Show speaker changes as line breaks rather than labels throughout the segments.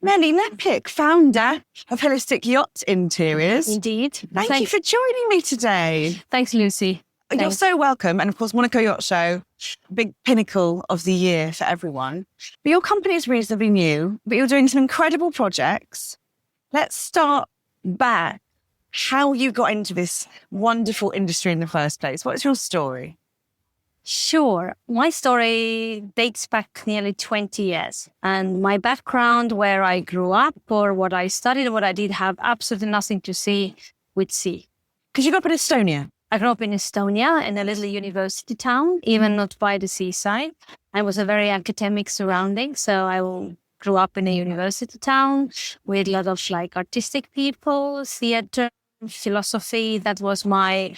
Meeli Lepik, founder of Holistic Yacht Interiors.
Indeed.
Thank you for joining me today.
Thanks, Lucy.
You're so welcome. And of course, Monaco Yacht Show, big pinnacle of the year for everyone. But your company is reasonably new, but you're doing some incredible projects. Let's start back. How you got into this wonderful industry in the first place. What's your story?
Sure. My story dates back nearly 20 years. And my background, where I grew up or what I studied, what I did, have absolutely nothing to see with sea.
Because you grew up in Estonia.
I grew up in Estonia, in a little university town, even not by the seaside. I was a very academic surrounding. So I grew up in a university town with a lot of artistic people, theater, philosophy. That was my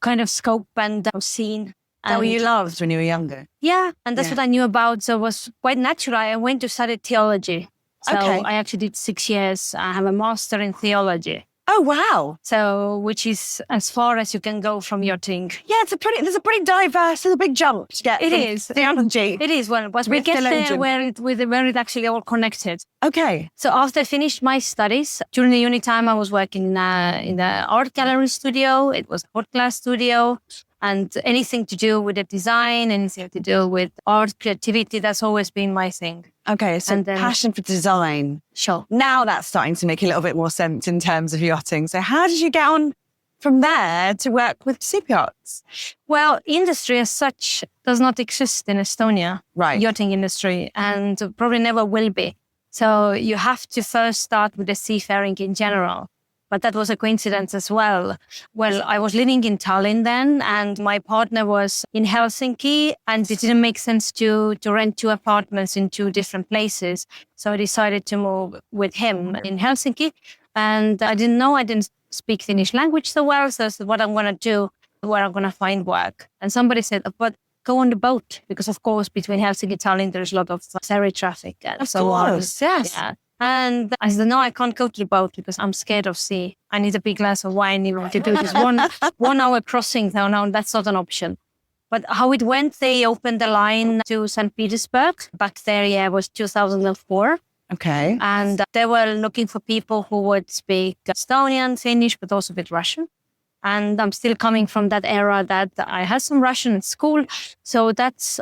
kind of scope and scene.
That what you loved when you were younger?
Yeah, and that's what I knew about. So it was quite natural. I went to study theology. So I actually did 6 years. I have a master in theology.
Oh, wow.
So, which is as far as you can go from yachting.
Yeah, there's a pretty diverse, there's a big jump to get.
It is.
Theology.
It is. Well, but we get there where it actually all connected.
Okay.
So after I finished my studies, during the uni time, I was working in the art gallery studio. It was a hot glass studio. And anything to do with the design, anything to do with art, creativity, that's always been my thing.
Okay, so passion for design.
Sure.
Now that's starting to make a little bit more sense in terms of yachting. So how did you get on from there to work with Superyachts?
Well, industry as such does not exist in Estonia.
Right.
Yachting industry, and probably never will be. So you have to first start with the seafaring in general. But that was a coincidence as well. Well, I was living in Tallinn then, and my partner was in Helsinki, and it didn't make sense to rent 2 apartments in 2 different places. So I decided to move with him in Helsinki. And I didn't speak Finnish language so well. So I said, what I'm going to do, where I'm going to find work. And somebody said, but go on the boat. Because of course, between Helsinki and Tallinn, there's a lot of ferry traffic and so on.
Yes.
Yeah. And I said, no, I can't go to the boat because I'm scared of sea. I need a big glass of wine even to do this 1 hour crossing. No, that's not an option. But how it went, they opened the line to St. Petersburg. Back there, it was 2004.
Okay.
And they were looking for people who would speak Estonian, Finnish, but also a bit Russian. And I'm still coming from that era that I had some Russian at school. So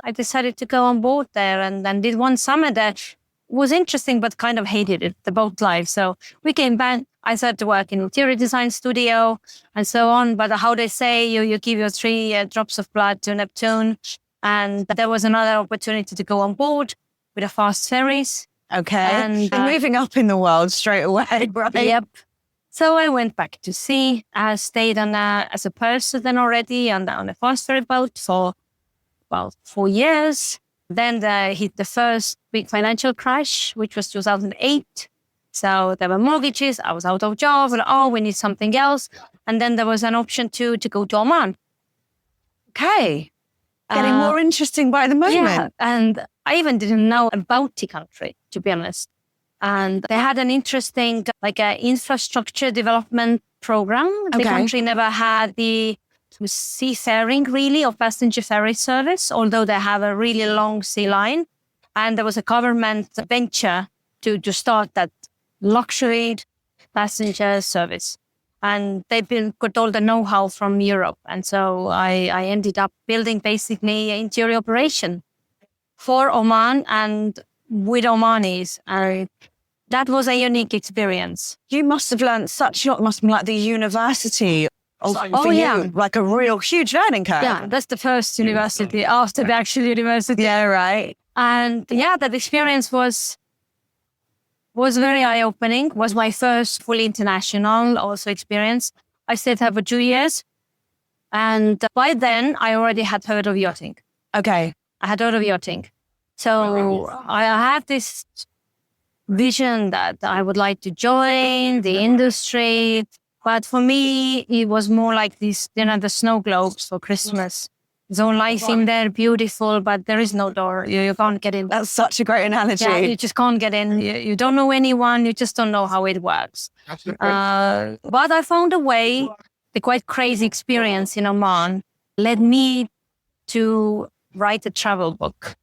I decided to go on board there and then did 1 summer there. Was interesting, but kind of hated it, the boat life. So we came back. I started to work in interior design studio and so on. But how they say, you give your 3 drops of blood to Neptune. And there was another opportunity to go on board with the fast ferries.
Okay. And moving up in the world straight away, right?
Yep. So I went back to sea. I stayed as a person already on a fast ferry boat for about 4 years. Then hit the first big financial crash, which was 2008. So there were mortgages. I was out of job. We need something else. And then there was an option to go to Oman.
Okay. Getting more interesting by the moment.
Yeah. And I even didn't know about the country, to be honest. And they had an interesting infrastructure development program. The country never had the seafaring really or passenger ferry service, although they have a really long sea line. And there was a government venture to start that luxury passenger service. And they've got all the know-how from Europe. And so I ended up building basically an interior operation for Oman and with Omanis. That was a unique experience.
You must have learned such a lot. It must have been like the university. You, like a real huge learning curve.
Yeah, that's the first university after the actual university.
Yeah, right.
And that experience was very eye-opening. Was my first fully international also experience. I stayed there for 2 years. And by then, I already had heard of yachting.
Okay.
I had heard of yachting. So I had this vision that I would like to join the industry. But for me, it was more like this, the snow globes for Christmas. There's all life in there, beautiful, but there is no door. You can't get in.
That's such a great analogy.
Yeah, you just can't get in. You don't know anyone. You just don't know how it works. But I found a way. The quite crazy experience in Oman led me to write a travel book.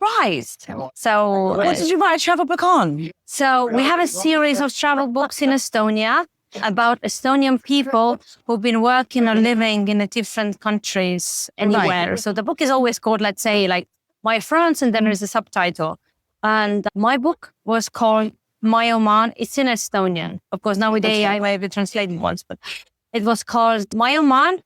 Right.
So
What did you write a travel book on?
So we have a series of travel books in Estonia about Estonian people who've been working or living in the different countries anywhere.
Right.
So the book is always called, let's say, like My France, and then there's a subtitle. And my book was called My Oman. It's in Estonian. Of course, nowadays I may be translating once, but it was called My Oman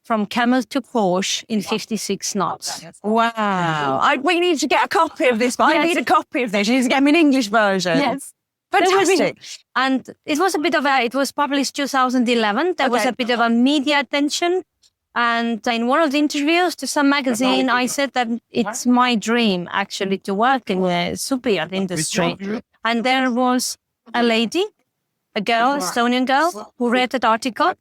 from Camel to Porsche in 56 knots.
Wow. We need to get a copy of this, but I need a copy of this. You need to get me an English version.
Yes.
Fantastic.
And it was it was published 2011. There was a bit of a media attention. And in one of the interviews to some magazine, I said that it's my dream actually to work in the super yacht industry. And there was a lady, a girl, Estonian girl, who read that article.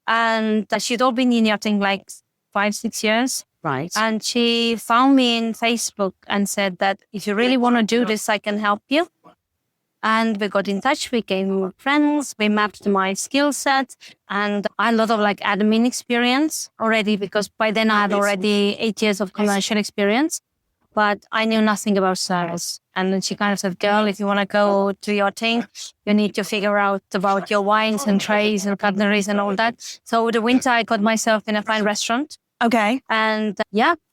And she'd all been in yachting like 5-6 years.
Right.
And she found me in Facebook and said that if you really want to do this, I can help you. And we got in touch, we became friends, we mapped my skill set, and I had a lot of like admin experience already, because by then I had already 8 years of commercial experience, but I knew nothing about service. And then she kind of said, girl, if you want to go to yachting, you need to figure out about your wines and trays and cutleries and all that. So over the winter, I got myself in a fine restaurant.
Okay.
And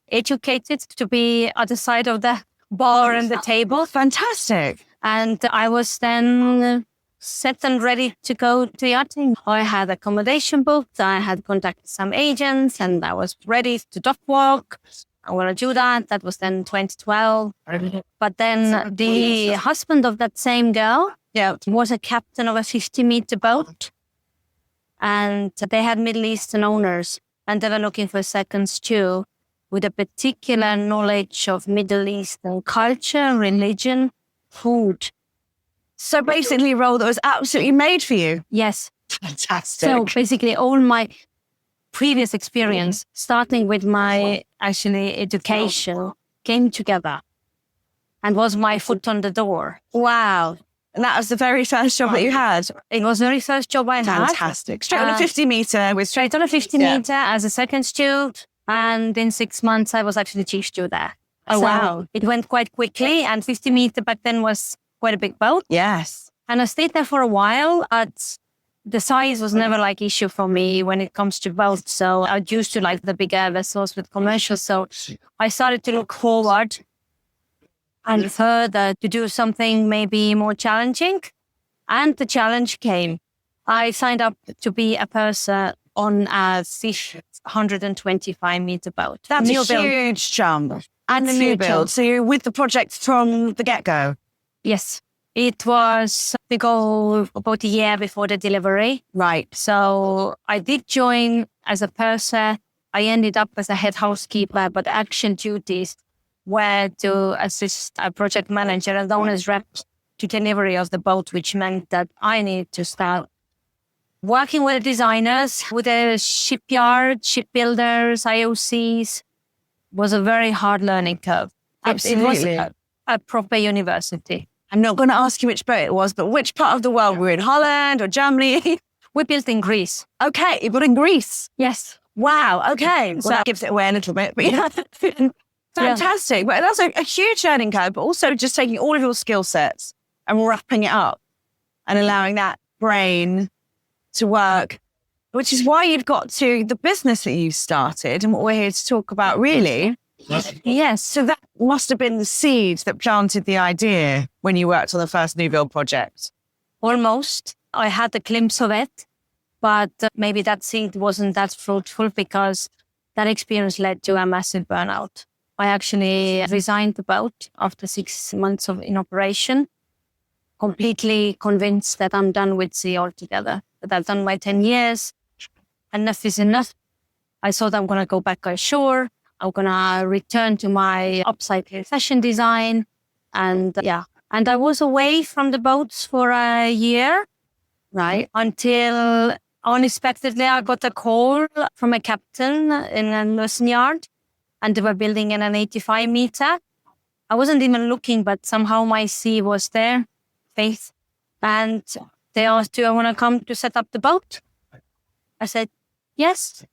educated to be at the side of the bar and the table.
Fantastic.
And I was then set and ready to go to yachting. I had accommodation booked. I had contacted some agents and I was ready to dock walk. I want to do that. That was then 2012. But then the husband of that same girl was a captain of a 50-meter boat. And they had Middle Eastern owners. And they were looking for a second stew with a particular knowledge of Middle Eastern culture, religion, food.
So basically a role that was absolutely made for you.
Yes.
Fantastic.
So basically all my previous experience, starting with my actually education, came together and was my foot on the door.
Wow. And that was the very first job that you had?
It was the very first job I had.
Fantastic. Straight on a 50-meter with...
Straight on a 50-meter as a second steward. And in 6 months, I was actually chief steward there.
Oh,
so
wow.
It went quite quickly, and 50-meter back then was quite a big boat.
Yes.
And I stayed there for a while. The size was never like issue for me when it comes to boats. So I used to like the bigger vessels with commercials. So I started to look forward and further to do something maybe more challenging. And the challenge came. I signed up to be a purser on a 125-meter boat.
That's
new
a huge jump. And a new build. So you're with the project from the get-go?
Yes. It was the goal about a year before the delivery.
Right.
So I did join as a purser. I ended up as a head housekeeper, but action duties were to assist a project manager and owner's rep to delivery of the boat, which meant that I needed to start working with the designers, with the shipyard, shipbuilders, IOCs. Was a very hard learning curve.
Absolutely.
It was a proper university.
I'm not going to ask you which boat it was, but which part of the world? We're in Holland or Germany?
We built in Greece.
Okay, you got in Greece.
Yes.
Wow, okay. So that gives it away a little bit. But yeah. Fantastic. But that's a huge learning curve, but also just taking all of your skill sets and wrapping it up and allowing that brain to work, which is why you've got to the business that you started and what we're here to talk about, really.
Yes.
So that must have been the seed that planted the idea when you worked on the first new build project.
Almost. I had a glimpse of it, but maybe that seed wasn't that fruitful because that experience led to a massive burnout. I actually resigned the boat after 6 months in operation, completely convinced that I'm done with sea altogether, that I've done my 10 years. Enough is enough. I thought I'm going to go back ashore. I'm going to return to my upcycling fashion design. And and I was away from the boats for a year, right? Until unexpectedly I got a call from a captain in a nursing yard, and they were building an 85-meter. I wasn't even looking, but somehow my sea was there, faith. And they asked, do I want to come to set up the boat? I said, yes.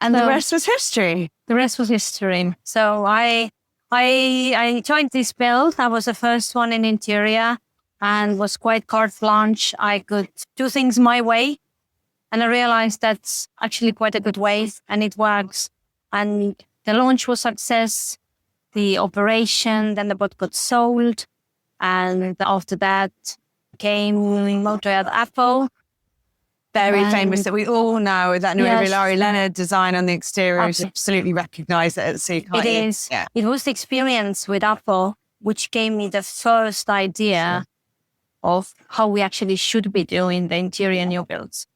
And the rest was history.
The rest was history. So I I joined this build. I was the first one in interior and was quite carte blanche. I could do things my way. And I realized that's actually quite a good way and it works. And the launch was success, the operation, then the boat got sold. And after that came Monaco Yacht Apple.
Very famous that we all know, that Larry Leonard design on the exterior is absolutely recognised at sea.
It is. Yeah. It was the experience with Apple which gave me the first idea of how we actually should be doing the interior new builds.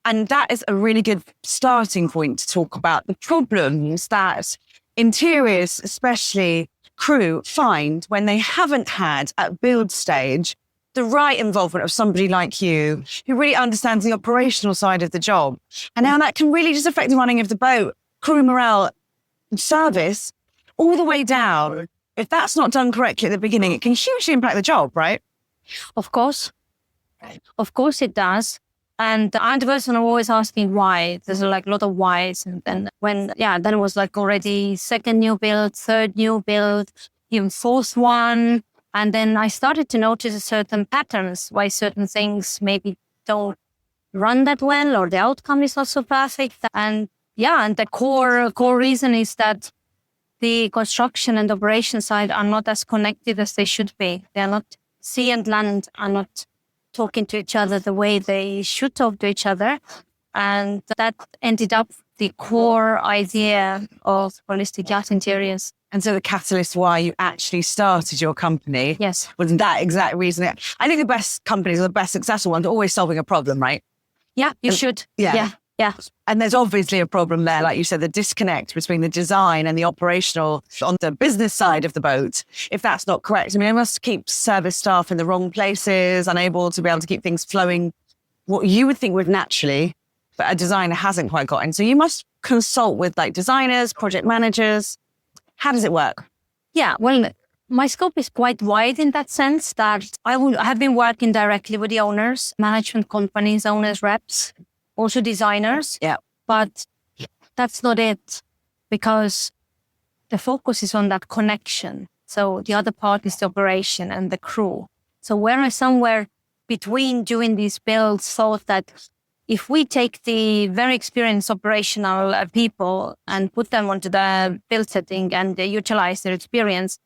And that is a really good starting point to talk about the problems that interiors, especially crew, find when they haven't had at build stage the right involvement of somebody like you who really understands the operational side of the job. And now that can really just affect the running of the boat, crew morale, service, all the way down. If that's not done correctly at the beginning, it can hugely impact the job, right?
Of course. Of course it does. And I'm the person always asking why. There's like a lot of whys. And then then it was like already second new build, third new build, even fourth one. And then I started to notice certain patterns, why certain things maybe don't run that well or the outcome is not so perfect. And the core reason is that the construction and operation side are not as connected as they should be. They are not, sea and land are not talking to each other the way they should talk to each other. And that ended up the core idea of Holistic Yacht Interiors.
And so the catalyst why you actually started your company
was
that exact reason. I think the best companies or the best successful ones are always solving a problem, right?
Yeah, you should. Yeah.
And there's obviously a problem there, like you said, the disconnect between the design and the operational on the business side of the boat. If that's not correct, I mean, I must keep service staff in the wrong places, unable to be able to keep things flowing what you would think would naturally, but a designer hasn't quite gotten. So you must consult with like designers, project managers. How does it work?
Yeah, well, my scope is quite wide in that sense that I have been working directly with the owners, management companies, owners, reps, also designers.
Yeah.
But that's not it, because the focus is on that connection. So the other part is the operation and the crew. So where I somewhere between doing these builds thought that if we take the very experienced operational people and put them onto the build setting and utilize their experience,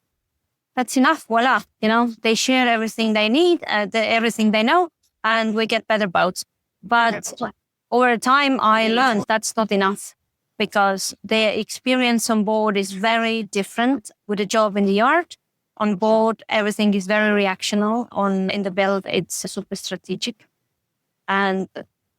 that's enough. Voila. They share everything they need, everything they know, and we get better boats. But over time, I learned that's not enough because their experience on board is very different with a job in the yard. On board, everything is very reactional. In the build, it's super strategic and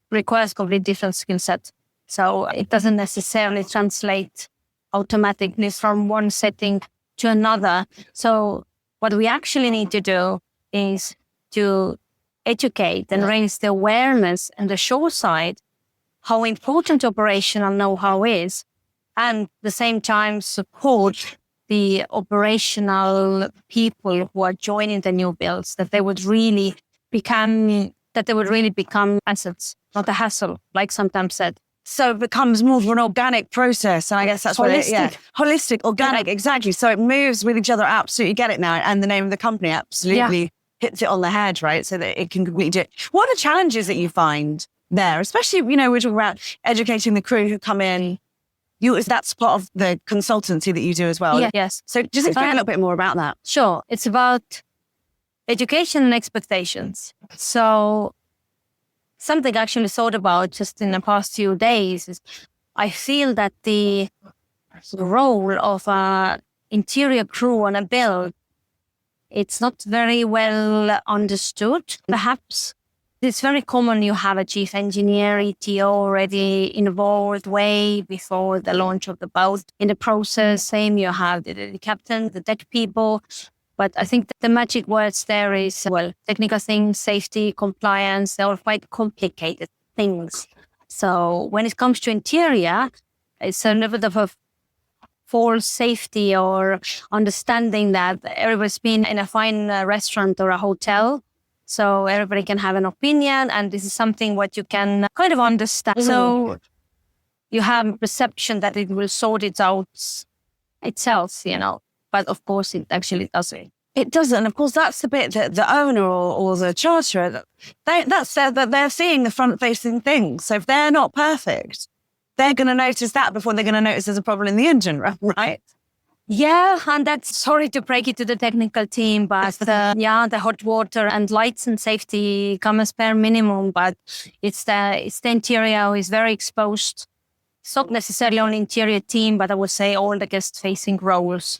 requires completely different skill set. So it doesn't necessarily translate automatically from one setting to another. So what we actually need to do is to educate and raise the awareness on the shore side, how important operational know-how is, and at the same time support the operational people who are joining the new builds, that they would really become assets, not a hassle, like sometimes said.
So it becomes more of an organic process. And I guess that's holistic, organic, exactly. So it moves with each other. Absolutely get it now. And the name of the company absolutely hits it on the head, right? So that it can completely do it. What are the challenges that you find there? Especially, we're talking about educating the crew who come in. That's part of the consultancy that you do as well.
Yeah, yes.
So just explain a little bit more about that.
Sure. It's about education and expectations. So something I actually thought about just in the past few days is I feel that the role of an interior crew on a build, it's not very well understood. Perhaps it's very common you have a chief engineer, ETO already involved way before the launch of the boat. In the process, same, you have the captain, the deck people. But I think the magic words there is, technical things, safety, compliance, they're all quite complicated things. So when it comes to interior, it's a little bit of a false safety or understanding that everybody's been in a fine restaurant or a hotel. So everybody can have an opinion, and this is something what you can kind of understand. Mm-hmm. So you have a perception that it will sort it out itself, but of course it actually doesn't.
It doesn't. And of course, that's the bit that the owner or the charterer, that they're seeing the front-facing things. So if they're not perfect, they're going to notice that before they're going to notice there's a problem in the engine, right?
Yeah, and that's, sorry to break it to the technical team, but the hot water and lights and safety come as bare minimum, but it's the interior is very exposed. It's not necessarily only interior team, but I would say all the guest-facing roles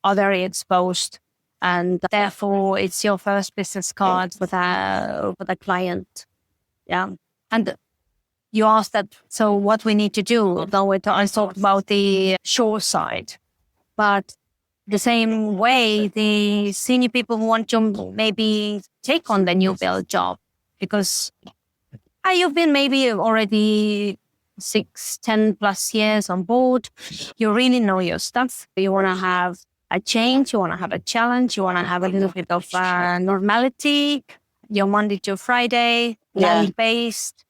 are very exposed. And therefore, it's your first business card with a client. Yeah. And you asked that, so what we need to do? Now I talked about the shore side. But the same way, the senior people who want to maybe take on the new build job, because you've been maybe already 6-10 plus years on board. You really know your stuff. You want to have a change, you want to have a challenge, you want to have a little bit of normality. You're Monday to Friday, land-based.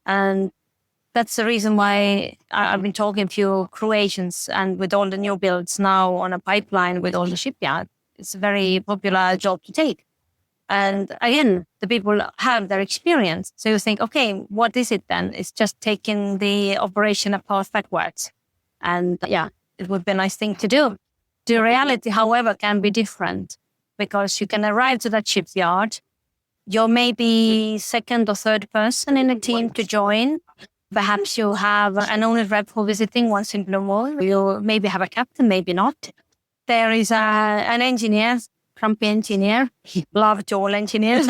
And that's the reason why I've been talking to crew agents, and with all the new builds now on a pipeline with all the shipyards, it's a very popular job to take. And again, the people have their experience. So you think, okay, what is it then? It's just taking the operation apart backwards. And it would be a nice thing to do. The reality, however, can be different, because you can arrive to that shipyard. You're maybe second or third person in a team to join. Perhaps you have an owner rep who visiting once in blue moon. You maybe have a captain, maybe not. There is an engineer, grumpy engineer, love to all engineers.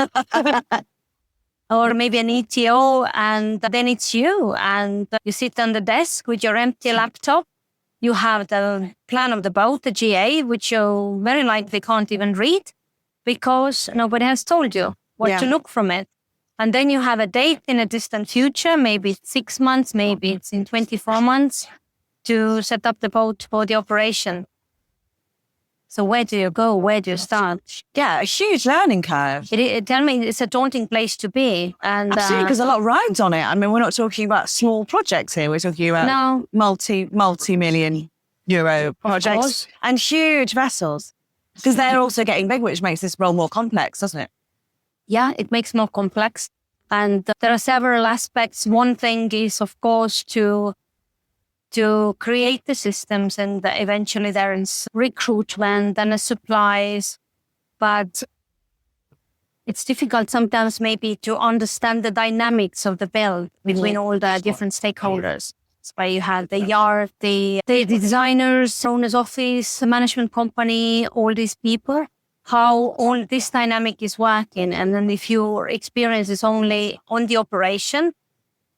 Or maybe an ETO, and then it's you. And you sit on the desk with your empty laptop. You have the plan of the boat, the GA, which you very likely can't even read because nobody has told you what to look from it. And then you have a date in a distant future, maybe it's 6 months, maybe it's in 24 months, to set up the boat for the operation. So where do you go? Where do you start?
Yeah, a huge learning curve.
Tell me, it's a daunting place to be. And
absolutely, because a lot rides on it. I mean, we're not talking about small projects here. We're talking about multi-million euro projects and huge vessels, because they're also getting big, which makes this role more complex, doesn't it?
Yeah, it makes more complex. And there are several aspects. One thing is, of course, to create the systems, and eventually there is recruitment and supplies. But it's difficult sometimes maybe to understand the dynamics of the build between all the different stakeholders. That's why you have the yard, the designers, owner's office, management company, all these people, how all this dynamic is working. And then if your experience is only on the operation,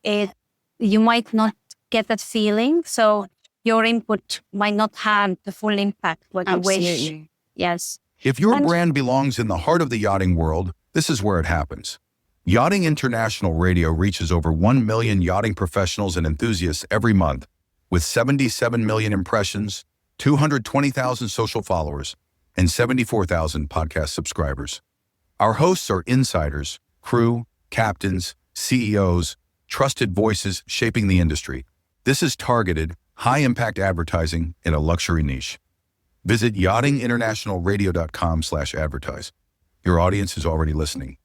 you might not get that feeling. So your input might not have the full impact what you wish. Yes.
If your brand belongs in the heart of the yachting world, this is where it happens. Yachting International Radio reaches over 1 million yachting professionals and enthusiasts every month, with 77 million impressions, 220,000 social followers, and 74,000 podcast subscribers. Our hosts are insiders, crew, captains, CEOs, trusted voices shaping the industry. This is targeted, high-impact advertising in a luxury niche. Visit yachtinginternationalradio.com/advertise. Your audience is already listening.